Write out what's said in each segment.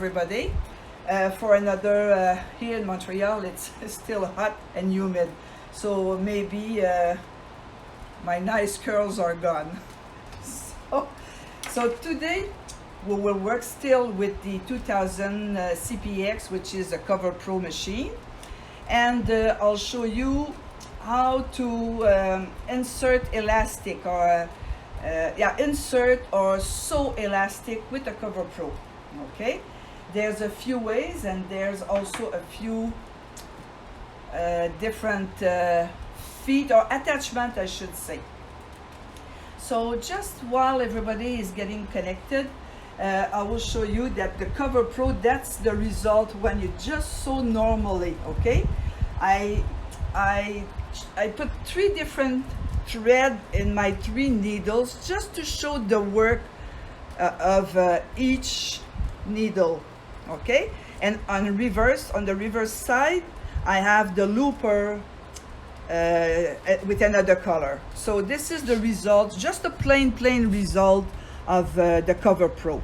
everybody for another here in Montreal. It's still hot and humid, so maybe my nice curls are gone. So today we will work still with the 2000 CPX, which is a Coverpro machine, and I'll show you how to insert elastic or insert or sew elastic with a Coverpro. Okay, there's a few ways, and there's also a few different feet or attachment, I should say. So just while everybody is getting connected, I will show you that the Coverpro, that's the result when you just sew normally. Okay, I put 3 different thread in my 3 needles just to show the work of each needle. Okay, and on the reverse side I have the looper with another color. So this is the result, just a plain result of the Coverpro,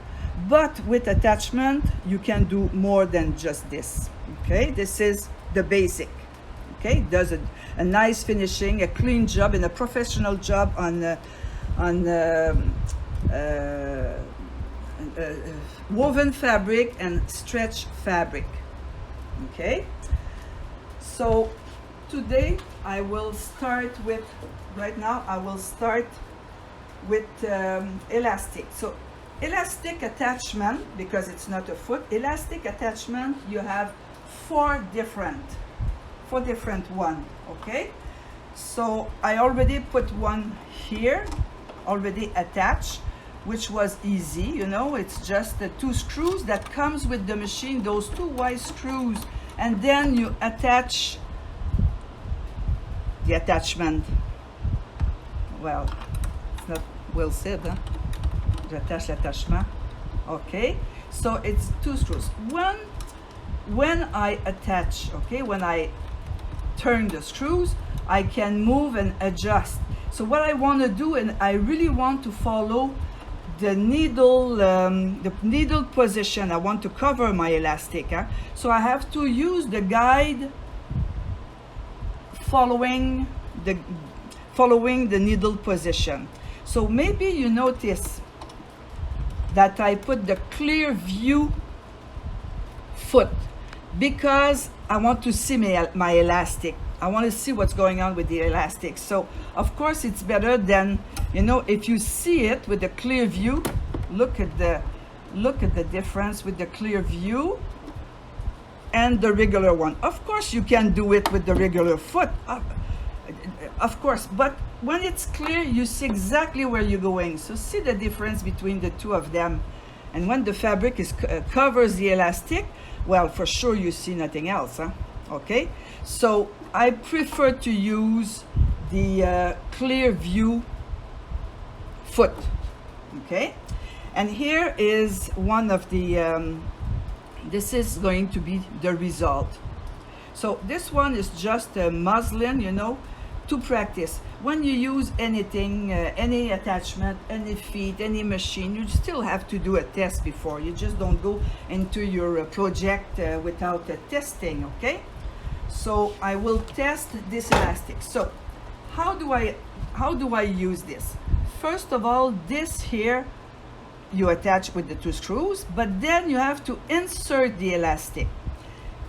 but with attachment you can do more than just this. Okay, this is the basic. Okay, does a nice finishing, a clean job, and a professional job on woven fabric and stretch fabric. Okay, so today I will start with, elastic. So elastic attachment, because it's not a foot, elastic attachment, you have 4 different one. Okay, so I already put one here already attached, which was easy, you know. It's just the 2 screws that comes with the machine, those 2 white screws, and then you attach the attachment. Well, it's not well said, huh? J'attache l'attachement. Okay, so it's 2 screws. When I attach, okay, when I turn the screws, I can move and adjust. So what I want to do, and I really want to follow the needle position. I want to cover my elastic, huh? So I have to use the guide following the needle position. So maybe you notice that I put the clear view foot, because I want to see my elastic. I want to see what's going on with the elastic. So of course it's better than, you know, if you see it with the clear view. Look at the difference with the clear view and the regular one. Of course you can do it with the regular foot, of course, but when it's clear you see exactly where you're going. So see the difference between the 2 of them. And when the fabric is covers the elastic, well, for sure you see nothing else, huh? Okay, so I prefer to use the clear view foot. Okay, and here is one of the this is going to be the result. So this one is just a muslin, you know, to practice. When you use anything, any attachment, any feet, any machine, you still have to do a test before. You just don't go into your project without a testing. Okay, so I will test this elastic. So how do I use this? First of all, this here you attach with the 2 screws, but then you have to insert the elastic,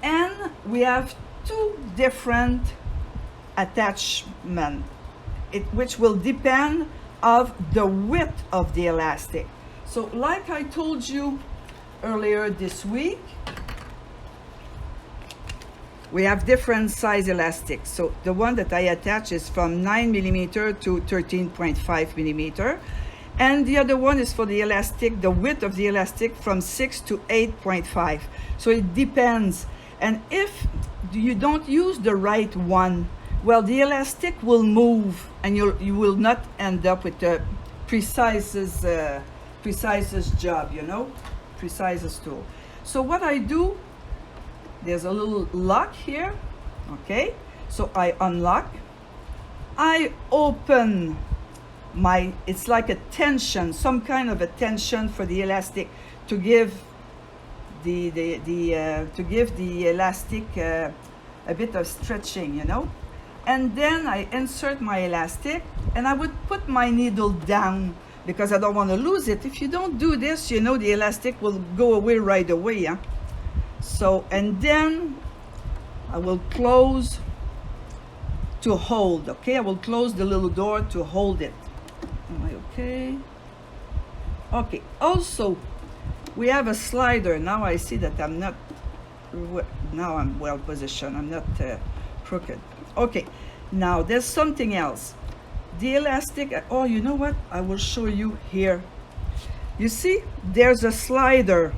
and we have 2 different attachment, which will depend of the width of the elastic. So like I told you earlier this week, we have different size elastics. So the one that I attach is from 9mm to 13.5 millimeter, and the other one is for the elastic, the width of the elastic from 6 to 8.5. So it depends, and if you don't use the right one, well, the elastic will move, and you will not end up with the precisest job, you know, precisest tool. So what I do, there's a little lock here. Okay, so I unlock, I open my, it's like a tension, some kind of a tension for the elastic to give to give the elastic a bit of stretching, you know. And then I insert my elastic, and I would put my needle down because I don't want to lose it. If you don't do this, you know, the elastic will go away right away. Huh? So, and then I will close to hold, okay? I will close the little door to hold it. Am I okay? Okay, also, we have a slider. Now I see that I'm not, now I'm well positioned. I'm not crooked. Okay, now there's something else. The elastic, oh, you know what? I will show you here. You see, there's a slider.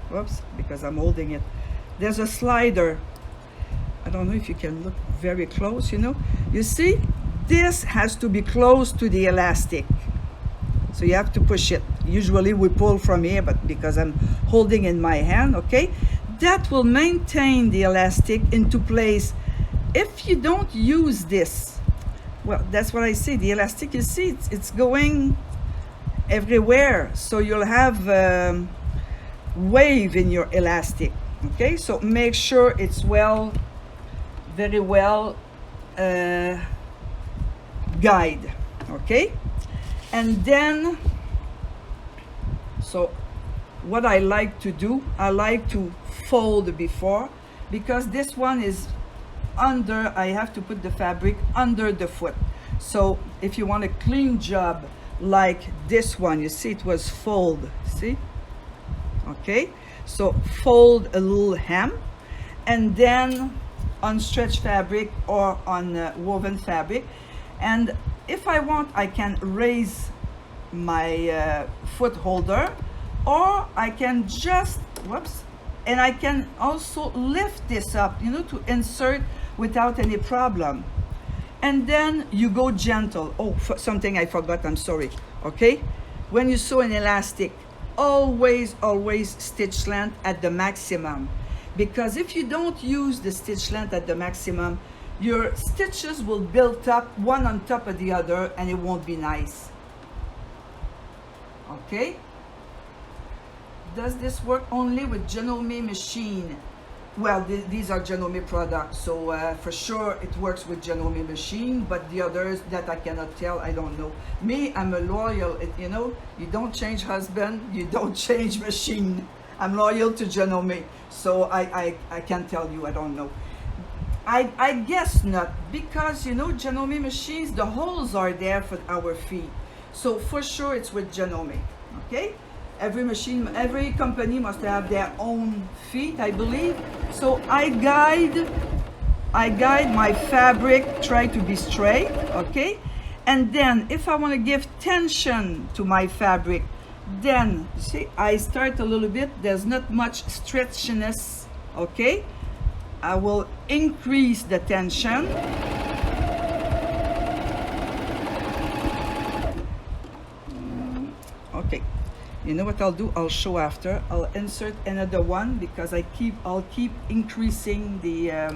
Whoops, because I'm holding it. There's a slider. I don't know if you can look very close, you know. You see, this has to be close to the elastic. So you have to push it. Usually we pull from here, but because I'm holding in my hand, okay? That will maintain the elastic into place. If you don't use this, well, that's what I say. The elastic, you see, it's going everywhere. So you'll have wave in your elastic, okay? So make sure it's well, very well guide, okay? And then, so what I like to do, I like to fold before, because this one is under, I have to put the fabric under the foot. So if you want a clean job like this one, you see it was fold, see? Okay, so fold a little hem, and then on stretch fabric or on woven fabric. And if I want, I can raise my foot holder, or I can just, whoops, and I can also lift this up, you know, to insert without any problem. And then you go gentle. Oh, something I forgot, I'm sorry. Okay, when you sew an elastic, always stitch length at the maximum, because if you don't use the stitch length at the maximum, your stitches will build up one on top of the other, and it won't be nice. Okay, does this work only with Janome machine? Well, these are Janome products, so for sure it works with Janome machine, but the others that I cannot tell, I don't know. Me, I'm a loyal, you know, you don't change husband, you don't change machine. I'm loyal to Janome, so I can't tell you, I don't know. I guess not, because, you know, Janome machines, the holes are there for our feet. So for sure it's with Janome, okay? Every machine, every company must have their own feet, I believe. So I guide my fabric, try to be straight, okay? And then if I want to give tension to my fabric, then see, I start a little bit, there's not much stretchiness, okay? I will increase the tension. Okay. You know what I'll do? I'll show after. I'll insert another one because I'll keep increasing the, I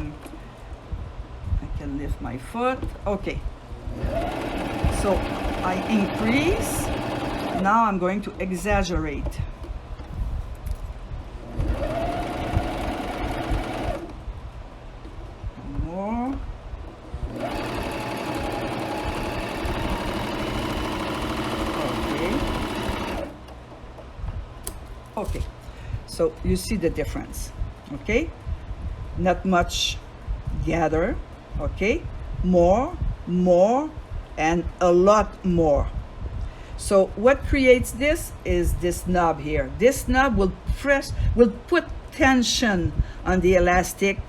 can lift my foot. Okay. So I increase. Now I'm going to exaggerate. More. Okay, so you see the difference, okay? Not much gather, okay? More, and a lot more. So what creates this is this knob here. This knob will put tension on the elastic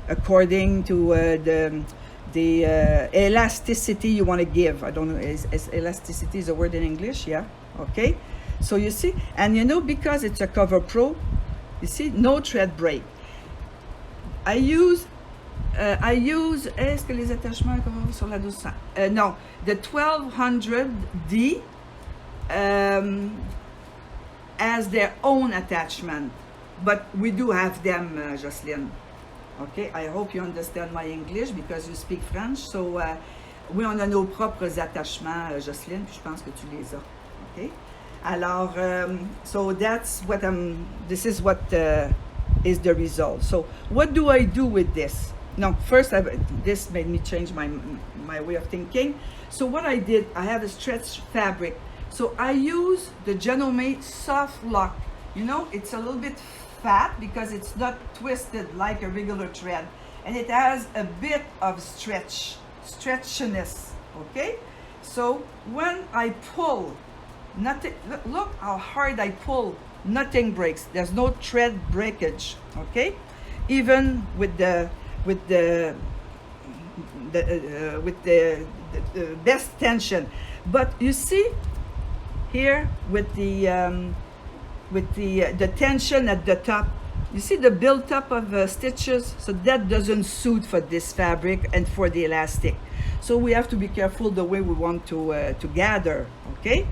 according to the elasticity you want to give. I don't know, is elasticity is a word in English? Yeah, okay. So you see, and you know, because it's a Coverpro, you see, no thread break. I use, est-ce que les attachements sur la 1200? No, the 1200D has their own attachment, but we do have them, Jocelyn. Okay, I hope you understand my English because you speak French. So, oui, on a nos propres attachements, Jocelyn, puis je pense que tu les as. Okay. Alors, so that's what this is what is the result. So what do I do with this? Now, first, this made me change my way of thinking. So what I did, I have a stretch fabric. So I use the Janome Soft Lock. You know, it's a little bit fat because it's not twisted like a regular thread. And it has a bit of stretchiness, okay? So when I pull, nothing, look how hard I pull, nothing breaks. There's no thread breakage, okay? Even with the best tension. But you see here with the tension at the top, you see the build up of stitches, so that doesn't suit for this fabric and for the elastic. So we have to be careful the way we want to gather, okay?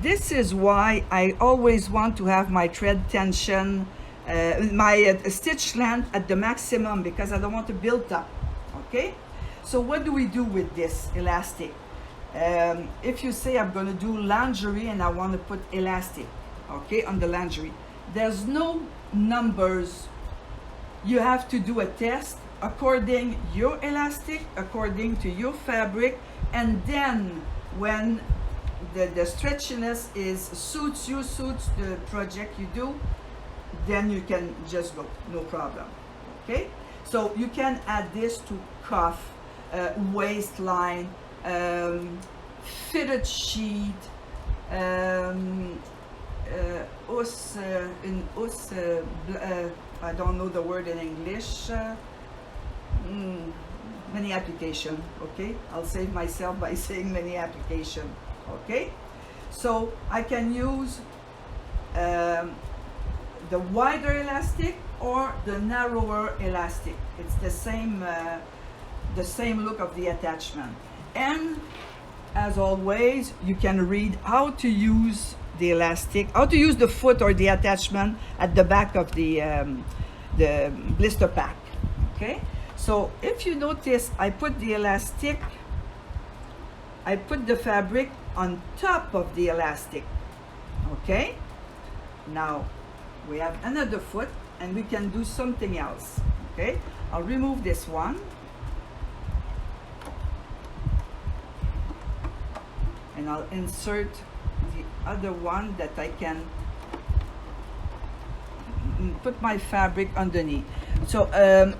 This is why I always want to have my thread tension, my stitch length at the maximum, because I don't want to build up, okay? So what do we do with this elastic? If you say I'm going to do lingerie and I want to put elastic, okay, on the lingerie, there's no numbers. You have to do a test according your elastic, according to your fabric, and then when the stretchiness suits the project you do, then you can just go, no problem, okay? So you can add this to cuff, waistline, fitted sheet, I don't know the word in English, many application, okay? I'll save myself by saying many application, okay? So I can use the wider elastic or the narrower elastic. It's the same look of the attachment. And as always, you can read how to use the elastic, how to use the foot or the attachment at the back of the blister pack, okay? So if you notice, I put the elastic, I put the fabric on top of the elastic, okay? Now we have another foot and we can do something else, okay? I'll remove this one. And I'll insert the other one that I can put my fabric underneath. So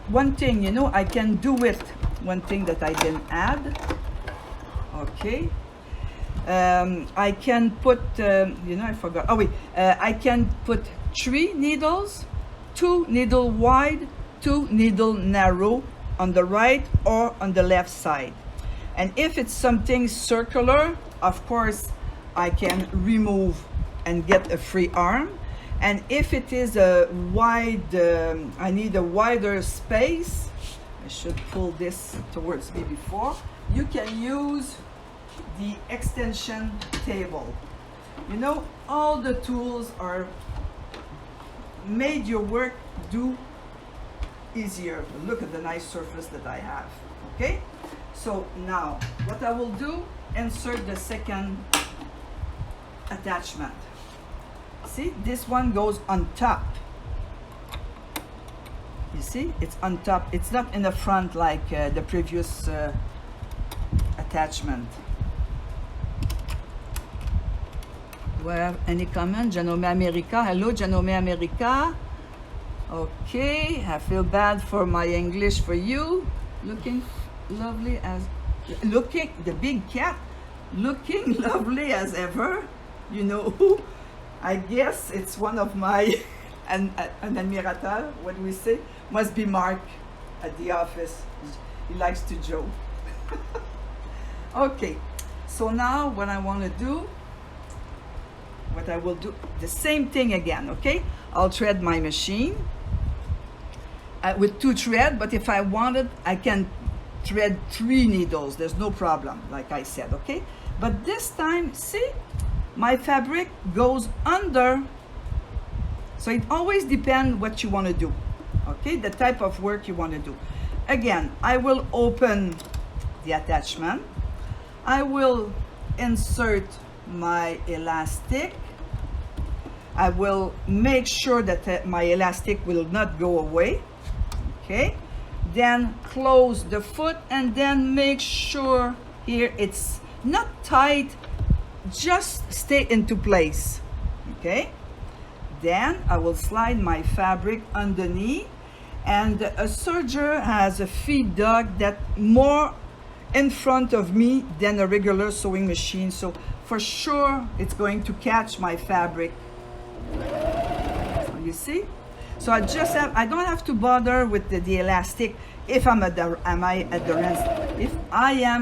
one thing, you know, I can do with one thing that I didn't add, okay? I can put, you know, I forgot, oh wait, I can put 3 needles, 2 needle wide, 2 needle narrow on the right or on the left side. And if it's something circular, of course, I can remove and get a free arm. And if it is a wide, I need a wider space, I should pull this towards me before, you can use the extension table. You know, all the tools are made your work do easier. Look at the nice surface that I have, okay? So now, what I will do, insert the second attachment. See, this one goes on top. You see, it's on top. It's not in the front like the previous attachment. Do I have any comment? Janome America. Hello, Janome America. Okay, I feel bad for my English for you. Looking lovely as, the big cat, looking lovely as ever. You know who? I guess it's one of my, an admirateur, what do we say? Must be Mark at the office. He likes to joke. Okay, so now what I want to do, what I will do, the same thing again, okay? I'll thread my machine with 2 threads, but if I wanted, I can thread 3 needles. There's no problem, like I said, okay? But this time, see, my fabric goes under. So it always depends what you want to do, okay? The type of work you want to do. Again, I will open the attachment. I will insert my elastic. I will make sure that my elastic will not go away. Okay, then close the foot and then make sure here it's not tight, just stay into place. Okay, then I will slide my fabric underneath, and a serger has a feed dog that more in front of me than a regular sewing machine, so for sure it's going to catch my fabric. So you see, so I don't have to bother with the elastic if I am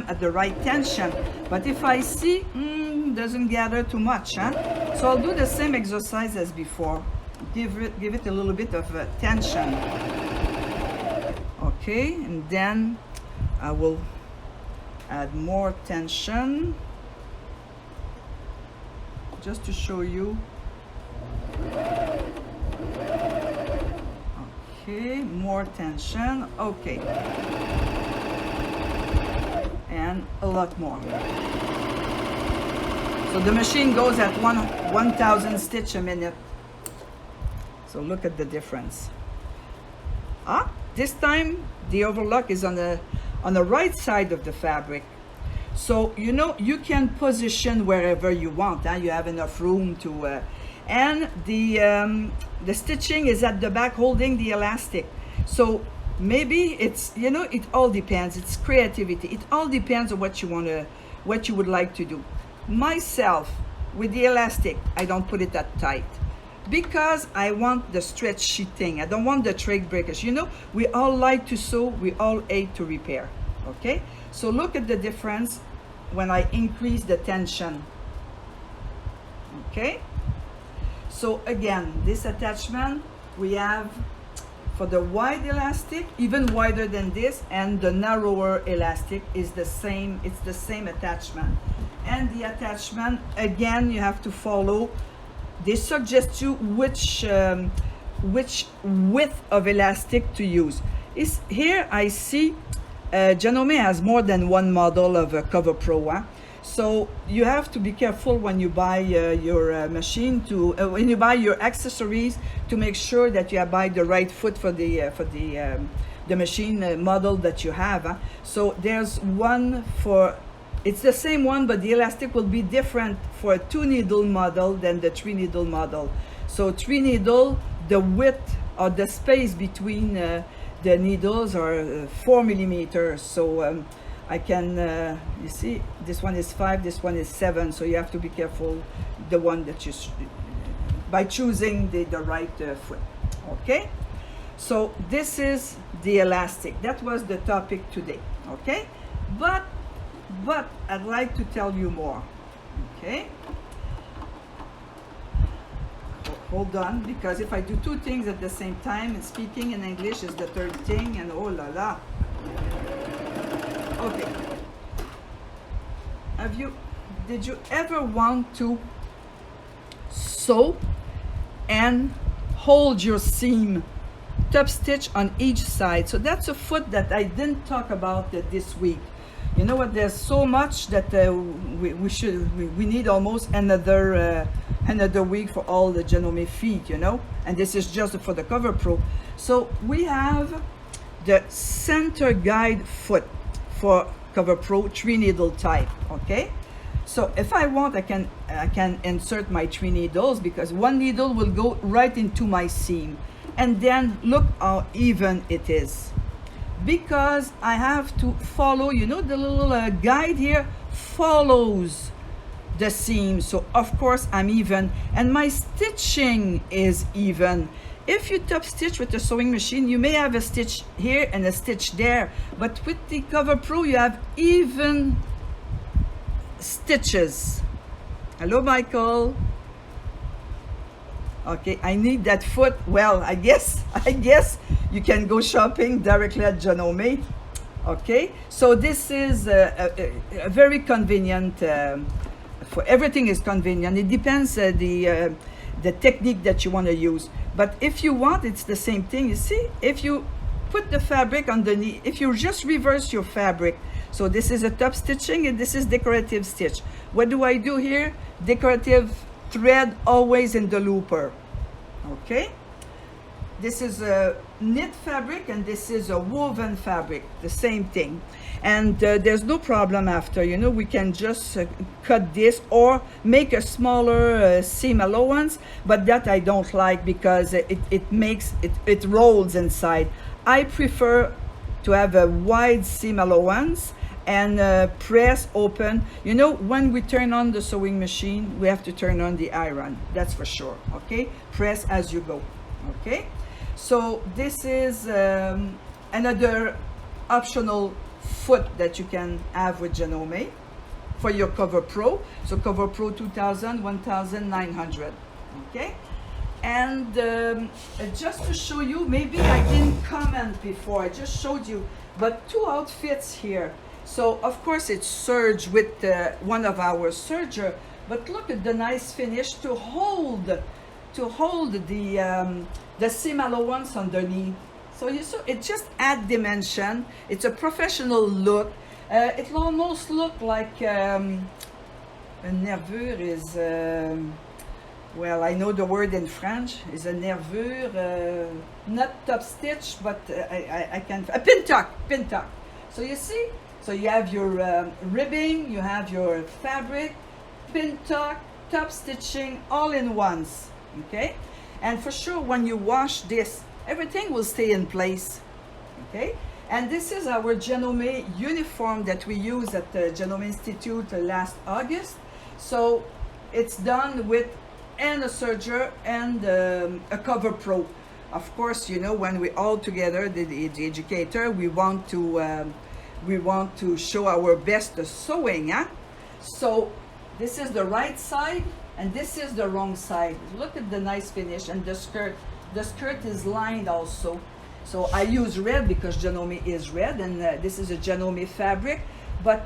at the right tension. But if I see doesn't gather too much, so I'll do the same exercise as before. Give it a little bit of tension. Okay, and then I will add more tension just to show you. Okay, more tension. Okay, and a lot more. So the machine goes at 1,000 stitch a minute. So look at the difference. This time the overlock is on the right side of the fabric. So you know, you can position wherever you want. You have enough room to and the stitching is at the back holding the elastic. So maybe it's, you know, it all depends. It's creativity. It all depends on what you would like to do. Myself, with the elastic, I don't put it that tight because I want the stretch sheeting. I don't want the thread breakers. You know, we all like to sew, we all hate to repair. Okay, so look at the difference when I increase the tension. Okay, so again, this attachment we have for the wide elastic, even wider than this, and the narrower elastic is the same. It's the same attachment. And the attachment, again, you have to follow. They suggest you which width of elastic to use. Here I see Janome has more than one model of Coverpro. So you have to be careful when you buy your machine, when you buy your accessories, to make sure that you buy the right foot for the machine model that you have. So there's one for, it's the same one, but the elastic will be different for a 2-needle model than the 3-needle model. So 3-needle, the width or the space between the needles are 4 millimeters. So I can, you see, this one is 5, this one is 7. So you have to be careful the one that you, by choosing the right foot. Okay, so this is the elastic. That was the topic today. Okay, but I'd like to tell you more. Okay, hold on, because if I do two things at the same time, and speaking in English is the third thing, and oh la la. Okay, did you ever want to sew and hold your seam, top stitch on each side? So that's a foot that I didn't talk about this week. You know what, there's so much that we need almost another week for all the Janome feet, you know, and this is just for the Coverpro. So we have the center guide foot for Coverpro 3-needle type. Okay, so if I want, I can insert my 3 needles, because 1 needle will go right into my seam, and then look how even it is, because I have to follow, you know, the little guide here follows the seam. So of course I'm even, and my stitching is even. If you top stitch with a sewing machine, you may have a stitch here and a stitch there, but with the Coverpro you have even stitches. Hello, Michael. Okay, I need that foot. Well, I guess you can go shopping directly at Janome. Okay, so this is a very convenient, for everything is convenient. It depends the technique that you want to use. But if you want, it's the same thing. You see, if you put the fabric underneath, if you just reverse your fabric, so this is a top stitching and this is decorative stitch. What do I do here? Decorative thread always in the looper. Okay, this is a knit fabric and this is a woven fabric, the same thing. And there's no problem after, you know, we can just cut this or make a smaller seam allowance, but that I don't like because it rolls inside. I prefer to have a wide seam allowance and press open. You know, when we turn on the sewing machine, we have to turn on the iron, that's for sure. Okay, press as you go. Okay, so this is another optional foot that you can have with Janome for your Coverpro. So Coverpro 2000, 1900. Okay, and just to show you, maybe I didn't comment before, I just showed you, but two outfits here. So of course it's serge with one of our serger, but look at the nice finish to hold the seam allowance underneath. So you saw it just add dimension. It's a professional look. It almost look like a nervure is well, I know the word in French is a nervure, not top stitch, but I can a pin tuck. So you see, so you have your ribbing, you have your fabric, pin tuck, top stitching, all in once. Okay, and for sure when you wash this, everything will stay in place. Okay, and this is our Janome uniform that we use at the Janome Institute last August. So it's done with and a serger and a Coverpro. Of course, you know, when we all together, the educator, we want to show our best sewing. Huh? So this is the right side and this is the wrong side. Look at the nice finish, and the skirt. The skirt is lined also. So I use red because Janome is red, and this is a Janome fabric. But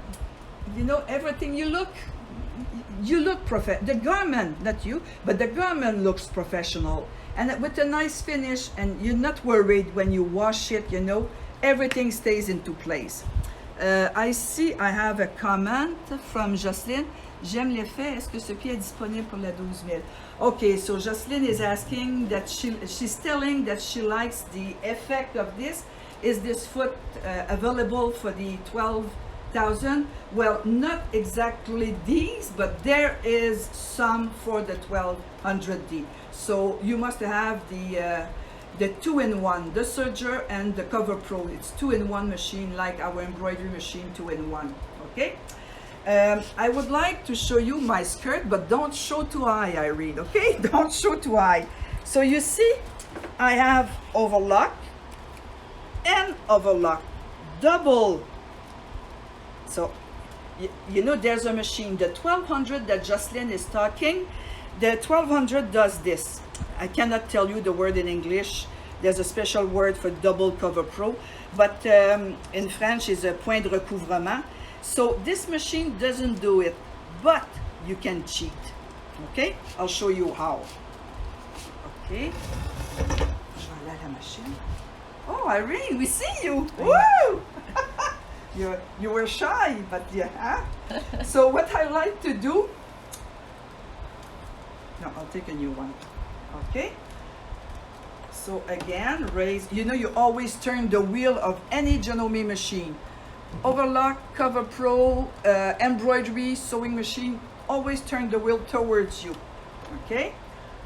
you know, everything you look the garment, not you, but the garment looks professional and with a nice finish, and you're not worried when you wash it. You know, everything stays into place. I see I have a comment from Celine. J'aime l'effet. Est-ce que ce pied est disponible pour la 12 000? Okay, so Celine is asking that she's telling that she likes the effect of this. Is this foot available for the 12,000? Well, not exactly these, but there is some for the 1200D. So you must have the two-in-one, the serger and the Coverpro. It's two-in-one machine, like our embroidery machine, two-in-one. Okay. I would like to show you my skirt, but don't show too high, Irene, okay? Don't show too high. So you see, I have overlock and overlock, double. So, you know, there's a machine, the 1200 that Jocelyn is talking, the 1200 does this. I cannot tell you the word in English. There's a special word for double Coverpro, but in French is a point de recouvrement. So this machine doesn't do it, but you can cheat. Okay, I'll show you how. Okay, je vais aller à la machine. Oh, Irene, we see you. Woo! You were shy, but yeah. So what I like to do, no, I'll take a new one. Okay. So again, raise. You know, you always turn the wheel of any Janome machine. Overlock, Coverpro, embroidery, sewing machine, always turn the wheel towards you. Okay,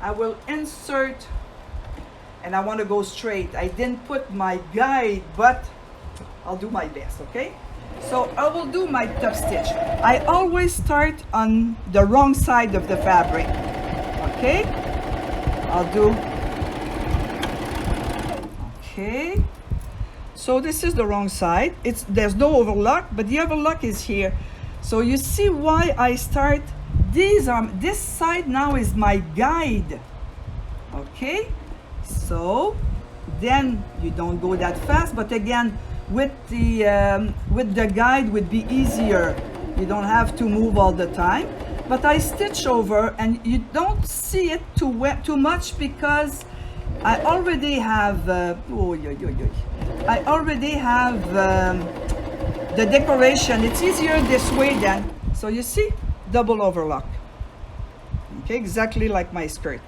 I will insert, and I want to go straight. I didn't put my guide, but I'll do my best. Okay, so I will do my top stitch. I always start on the wrong side of the fabric. Okay, I'll do. Okay. So this is the wrong side. There's no overlock, but the overlock is here. So you see why I start. This side now is my guide. Okay. So then you don't go that fast, but again with the guide would be easier. You don't have to move all the time. But I stitch over, and you don't see it too much because I already have. I already have the decoration. It's easier this way then. So you see, double overlock. Okay, exactly like my skirt.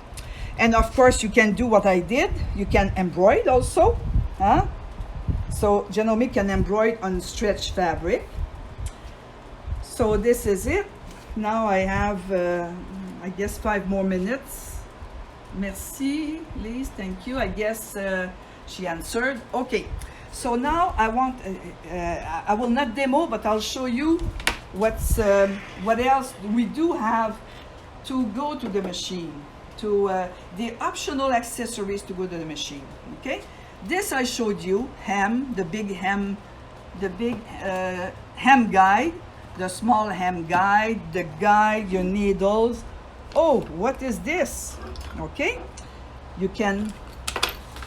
And of course, you can do what I did. You can embroider also. Huh? So Janome can embroider on stretch fabric. So this is it. Now I have, I guess, 5 more minutes. Merci, Lise, thank you. I guess she answered. Okay, so now I want, I will not demo, but I'll show you what else we do have to go to the machine, to the optional accessories to go to the machine. Okay, this I showed you, hem, the big hem guide, the small hem guide, the guide, your needles. Oh, what is this? Okay, you can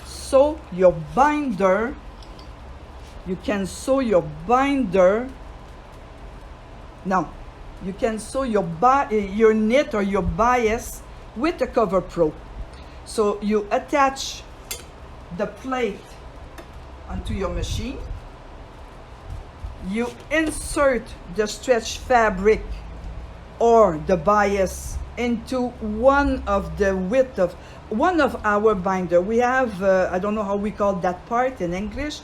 sew your binder. You can sew your binder. Now, you can sew your knit or your bias with the Coverpro. So you attach the plate onto your machine. You insert the stretch fabric or the bias into one of the width of one of our binder. We have, I don't know how we call that part in English,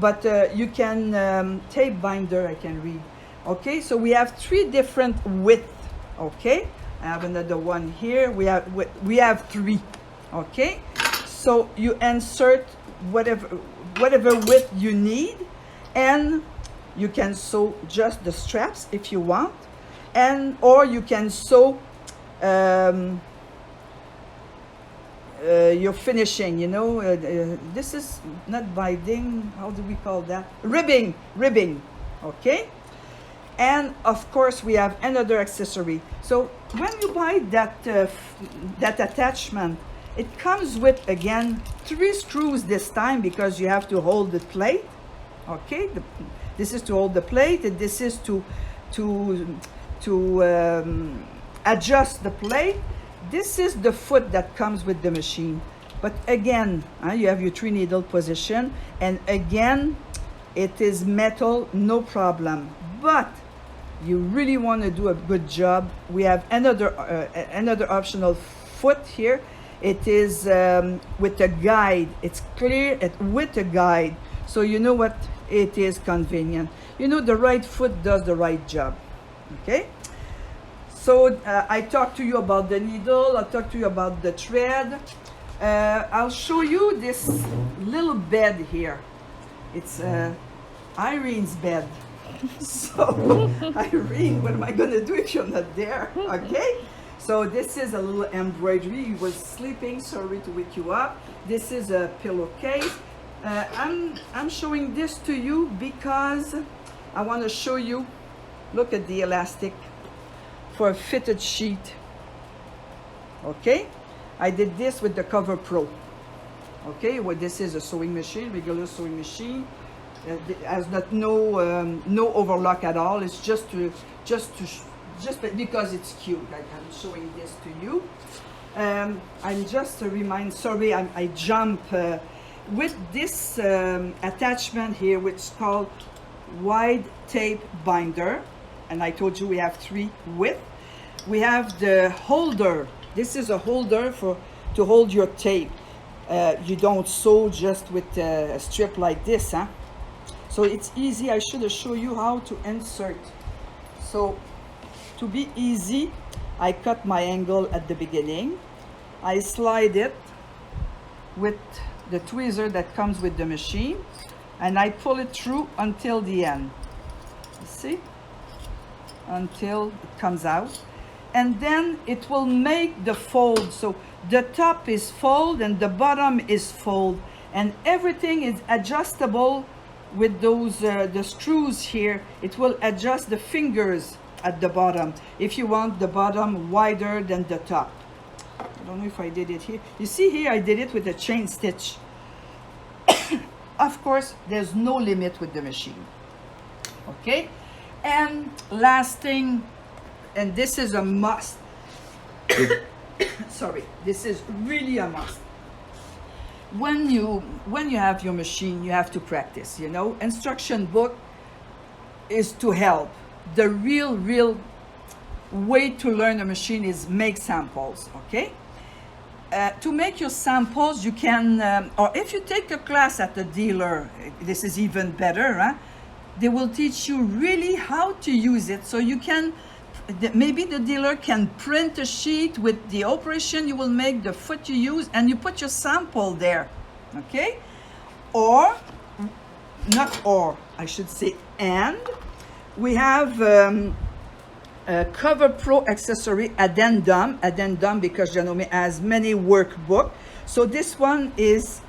but you can, tape binder, I can read. Okay, so we have 3 different width. Okay, I have another one here. We have 3. Okay, so you insert whatever width you need, and you can sew just the straps if you want, and or you can sew your finishing, you know, this is not binding, how do we call that? Ribbing, okay? And of course we have another accessory. So when you buy that attachment, it comes with, again, 3 screws this time, because you have to hold the plate, okay? This is to hold the plate, and this is to adjust the plate. This is the foot that comes with the machine. But again, you have your 3 needle position, and again, it is metal, no problem. But you really want to do a good job. We have another optional foot here. It is with a guide. It's clear with a guide, so you know what, it is convenient. You know, the right foot does the right job. Okay. So I talked to you about the needle, I'll talk to you about the thread. I'll show you this little bed here. It's Irene's bed. So Irene, what am I gonna do if you're not there? Okay, so this is a little embroidery. You were sleeping, sorry to wake you up. This is a pillowcase. I'm showing this to you because I want to show you, look at the elastic for a fitted sheet. Okay, I did this with the Coverpro. Okay, well, this is a sewing machine, regular sewing machine. It has no overlock at all. It's just because it's cute. I'm showing this to you. I'm just to remind. Sorry, I jump with this attachment here, which is called wide tape binder. And I told you we have 3 width. We have the holder. This is a holder to hold your tape. You don't sew just with a strip like this, huh? So it's easy. I should have shown you how to insert. So to be easy, I cut my angle at the beginning. I slide it with the tweezer that comes with the machine, and I pull it through until the end. You see? Until it comes out, and then it will make the fold. So the top is fold and the bottom is fold, and everything is adjustable with those the screws here. It will adjust the fingers at the bottom if you want the bottom wider than the top. I don't know if I did it here. You see here, I did it with a chain stitch. Of course, there's no limit with the machine. Okay. And last thing, and this is a must. Sorry, this is really a must. When you have your machine, you have to practice, you know. Instruction book is to help. The real way to learn a machine is make samples, okay? To make your samples, you can, or if you take a class at the dealer, this is even better, huh? They will teach you really how to use it. So you can, maybe the dealer can print a sheet with the operation you will make, the foot you use, and you put your sample there, okay? Or, not or, I should say and, we have a Coverpro accessory addendum because Janome has many workbook. So this one is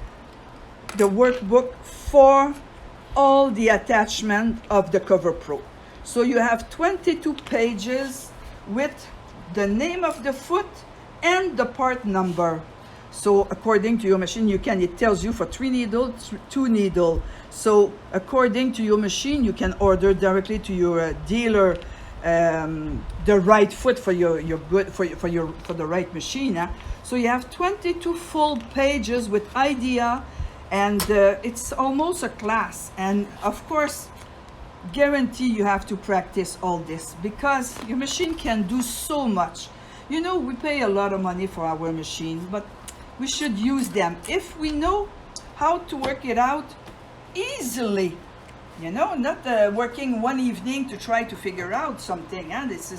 the workbook for all the attachment of the Coverpro. So you have 22 pages with the name of the foot and the part number. So according to your machine, it tells you for 3 needles, 2 needle. So according to your machine, you can order directly to your dealer the right foot for for the right machine. Huh? So you have 22 full pages with idea, and it's almost a class. And of course, guarantee you have to practice all this because your machine can do so much. You know, we pay a lot of money for our machines, but we should use them if we know how to work it out easily. You know, not working one evening to try to figure out something. Huh? This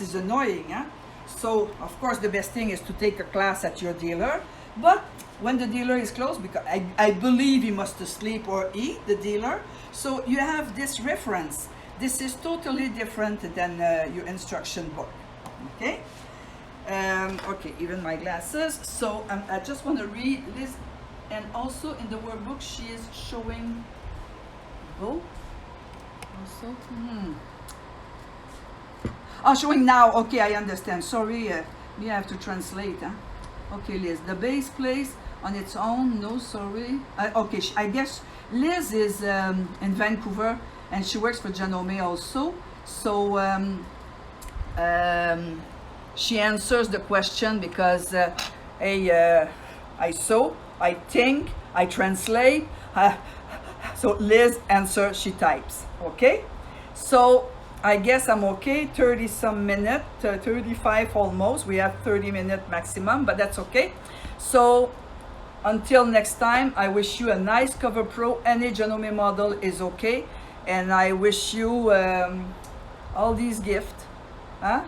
is annoying. Huh? So, of course, the best thing is to take a class at your dealer. But when the dealer is closed, because I believe he must sleep or eat, the dealer. So you have this reference. This is totally different than your instruction book. Okay? Okay, even my glasses. So I just want to read this. And also in the workbook, she is showing both. Also, oh, showing now. Okay, I understand. Sorry, we have to translate. Huh? Okay, Liz. The base plays on its own. No, sorry. Okay, I guess Liz is in Vancouver and she works for Janome also. So she answers the question because I saw, I think, I translate. So Liz answers, she types. Okay? So I guess I'm okay. 30 some minutes, 35 almost. We have 30 minutes maximum, but that's okay. So until next time, I wish you a nice Coverpro. Any Janome model is okay. And I wish you all these gifts. Huh?